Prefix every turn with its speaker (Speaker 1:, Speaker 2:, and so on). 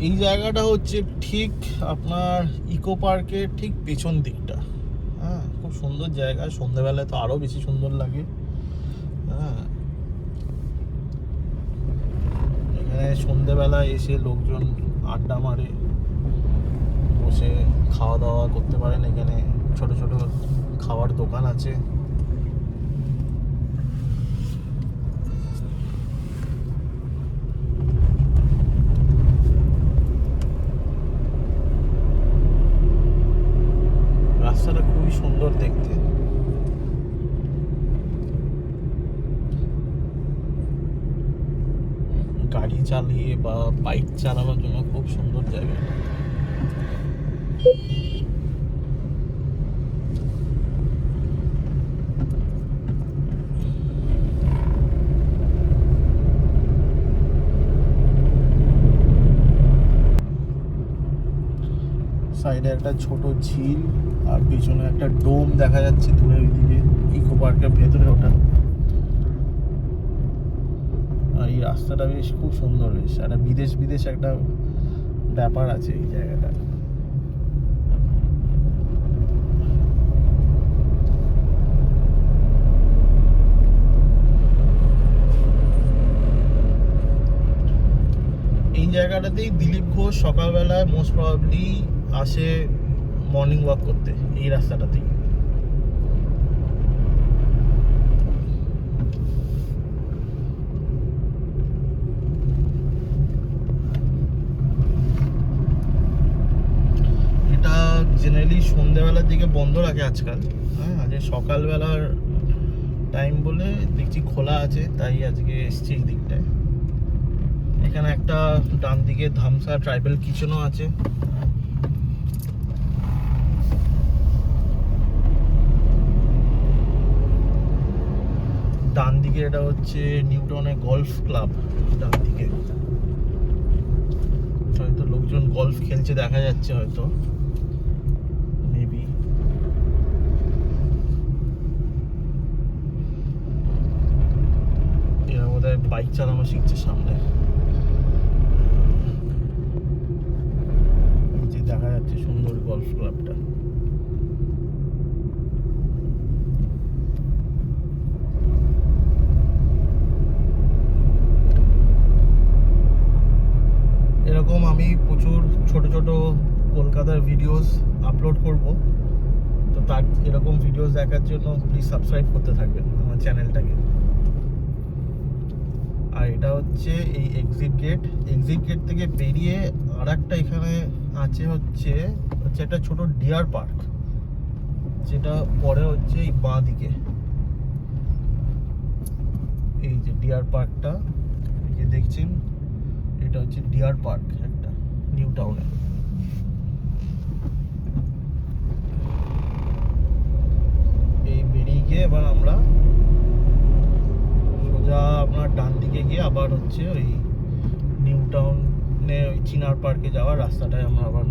Speaker 1: এই জায়গাটা হচ্ছে ঠিক আপনার ইকো পার্কের ঠিক পেছন দিকটা। হ্যাঁ, খুব সুন্দর জায়গা, সন্ধ্যেবেলায় তো আরও বেশি সুন্দর লাগে। হ্যাঁ, এখানে সন্ধ্যেবেলায় এসে লোকজন আড্ডা মারে, বসে খাওয়া দাওয়া করতে পারেন। এখানে ছোট ছোট খাওয়ার দোকান আছে। রাস্তাটা খুবই সুন্দর দেখতে। গাড়ি চালিয়ে বা বাইক চালানোর জন্য খুব সুন্দর জায়গা। সাইডে একটা ছোট ঝিল, আর পিছনে একটা ডোম দেখা যাচ্ছে দূরে ওইদিকে, ইকো পার্কের ভেতরে ওটা। আর এই রাস্তাটা বেশ খুব সুন্দর, বেশ একটা বিদেশ বিদেশ একটা ব্যাপার আছে এই জায়গাটা। এই জায়গাটাতেই দিলীপ ঘোষ সকালবেলায় মোস্ট প্রবাবলি আসে মর্নিং ওয়াক করতে, এই রাস্তাটাতেই। এটা জেনারেলি সন্ধ্যেবেলার দিকে বন্ধ রাখে আজকাল। হ্যাঁ, আজকে সকালবেলার টাইম বলে দেখছি খোলা আছে, তাই আজকে এসছি এই দিকটায়। এখানে একটা ডান দিকে ধামসা ট্রাইবাল কিচেনও আছে। ডান দিকে এটা হচ্ছে নিউটনের গলফ ক্লাব। ডান দিকে হয়তো লোকজন গলফ খেলছে দেখা যাচ্ছে, হয়তো মেবি। এরা বোধহয় বাইক চালানো শিখছে সামনে, যে দেখা যাচ্ছে সুন্দর গলফ ক্লাবটা। এরকম আমি প্রচুর ছোট ছোট কলকাতার ভিডিওস আপলোড করব, তো তার এরকম ভিডিওস দেখার জন্য প্লিজ সাবস্ক্রাইব করতে থাকবেন আমার চ্যানেলটাকে। আর এটা হচ্ছে এই এক্সিট গেট। এক্সিট গেট থেকে বেরিয়ে আর একটা এখানে আছে হচ্ছে একটা ছোট ডিয়ার পার্ক, যেটা পরে হচ্ছে এই বাঁ দিকে। এই যে ডিয়ার পার্কটা যে দেখছেন, এটা হচ্ছে ডিয়ার পার্ক একটা নিউ টাউনে। এই বেরিয়ে গিয়ে এবার আমরা সোজা আপনার ডান দিকে গিয়ে আবার হচ্ছে ওই নিউ টাউনে ওই চিনার পার্কে যাওয়ার রাস্তাটায় আমরা আবার